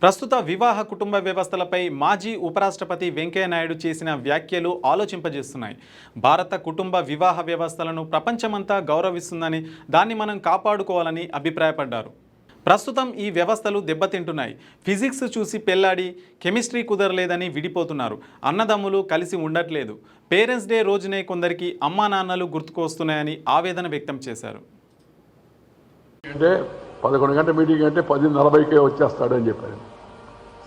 ప్రస్తుత వివాహ కుటుంబ వ్యవస్థలపై మాజీ ఉపరాష్ట్రపతి వెంకయ్య నాయుడు చేసిన వ్యాఖ్యలు ఆలోచింపజేస్తున్నాయి. భారత కుటుంబ వివాహ వ్యవస్థలను ప్రపంచమంతా గౌరవిస్తుందని, దాన్ని మనం కాపాడుకోవాలని అభిప్రాయపడ్డారు. ప్రస్తుతం ఈ వ్యవస్థలు దెబ్బతింటున్నాయి. ఫిజిక్స్ చూసి పెళ్లాడి కెమిస్ట్రీ కుదరలేదని విడిపోతున్నారు. అన్నదమ్ములు కలిసి ఉండట్లేదు. పేరెంట్స్ డే రోజునే కొందరికి అమ్మా నాన్నలు గుర్తుకొస్తున్నాయని ఆవేదన వ్యక్తం చేశారు. 11 గంటల మీటింగ్ అంటే 10:40కే వచ్చేస్తాడని చెప్పారు.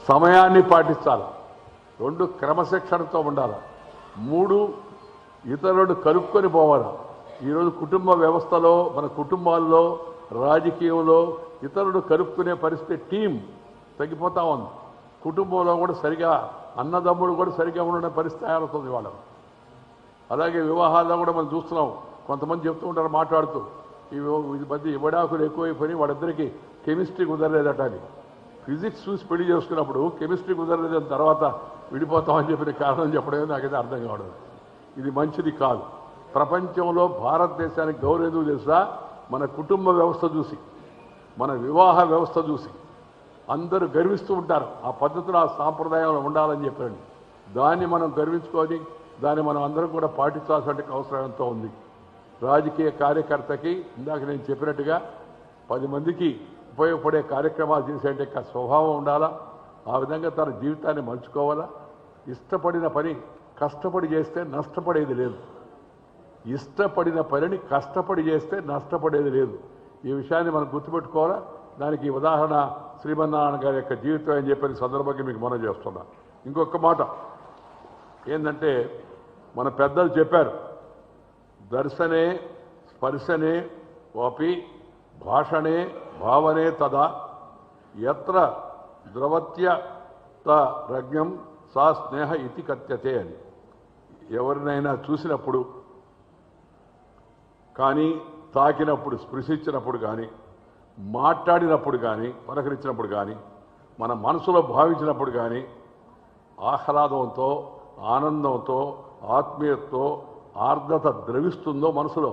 సమయాన్ని పాటించాలి. 2 క్రమశిక్షణతో ఉండాలి. 3 ఇతరులను కలుపుకొని పోవాలి. ఈరోజు కుటుంబ వ్యవస్థలో, మన కుటుంబాల్లో, రాజకీయంలో ఇతరులను కలుపుకునే పరిస్థితి టీం తగ్గిపోతా ఉంది. కుటుంబంలో కూడా సరిగా అన్నదమ్ముడు కూడా సరిగా ఉండే పరిస్థితి ఏర్పడుతుంది వాళ్ళ. అలాగే వివాహాల్లో కూడా మనం చూస్తున్నాం. కొంతమంది చెప్తూ ఉంటారు మాట్లాడుతూ, ఈ మధ్య ఇవ్వడాకులు ఎక్కువైపోయి వాళ్ళిద్దరికీ కెమిస్ట్రీ కుదరలేదట అని. ఫిజిక్స్ చూసి పెళ్లి చేసుకున్నప్పుడు కెమిస్ట్రీ కుదరలేదని తర్వాత విడిపోతామని చెప్పిన కారణం చెప్పడమే నాకైతే అర్థం కావడం. ఇది మంచిది కాదు. ప్రపంచంలో భారతదేశానికి గౌరవం ఎందుకు తెలుసా? మన కుటుంబ వ్యవస్థ చూసి, మన వివాహ వ్యవస్థ చూసి అందరూ గర్విస్తూ ఉంటారు. ఆ పద్ధతులు, ఆ సాంప్రదాయంలో ఉండాలని చెప్పండి. దాన్ని మనం గర్వించుకొని దాన్ని మనం అందరం కూడా పాటించాల్సిన అవసరం ఎంతో ఉంది. రాజకీయ కార్యకర్తకి ఇందాక నేను చెప్పినట్టుగా 10 మందికి ఉపయోగపడే కార్యక్రమాలు చేసే స్వభావం ఉండాలా. ఆ విధంగా తన జీవితాన్ని మలుచుకోవాలా. ఇష్టపడిన పని కష్టపడి చేస్తే నష్టపడేది లేదు. ఇష్టపడిన పనిని కష్టపడి చేస్తే నష్టపడేది లేదు. ఈ విషయాన్ని మనం గుర్తుపెట్టుకోవాలా. దానికి ఉదాహరణ శ్రీమన్నారాయణ గారి యొక్క జీవితం అని చెప్పిన సందర్భంగా మీకు మనం చేస్తున్నా. ఇంకొక మాట ఏంటంటే, మన పెద్దలు చెప్పారు, దర్శనే స్పర్శనే వాపి భాషణే భావనే తదా యత్ర ద్రవత్యత రజ్ఞం సా స్నేహ ఇతి కథ్యతే అని. ఎవరినైనా చూసినప్పుడు కానీ, తాకినప్పుడు, స్పృశించినప్పుడు కానీ, మాట్లాడినప్పుడు కానీ, పలకరించినప్పుడు కానీ, మన మనసులో భావించినప్పుడు కానీ ఆహ్లాదంతో, ఆనందంతో, ఆత్మీయతతో ఆర్ద్రత ద్రవిస్తుందో మనసులో.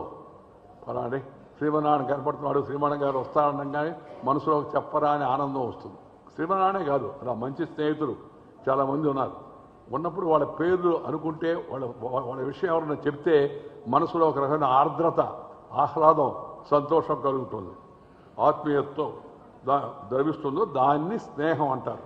అలానే శ్రీమన్నారాయణ కనపడుతున్నాడు, శ్రీమన్నారాయణ గారు వస్తారనగానే మనసులో చెప్పరా అని ఆనందం వస్తుంది. శ్రీమన్నారాయణే కాదు, అలా మంచి స్నేహితులు చాలామంది ఉన్నారు. ఉన్నప్పుడు వాళ్ళ పేర్లు అనుకుంటే, వాళ్ళ విషయం ఎవరైనా చెప్తే మనసులో ఒక రకమైన ఆర్ద్రత, ఆహ్లాదం, సంతోషం కలుగుతుంది. ఆత్మీయతతో ద్రవిస్తుందో దాన్ని స్నేహం అంటారు.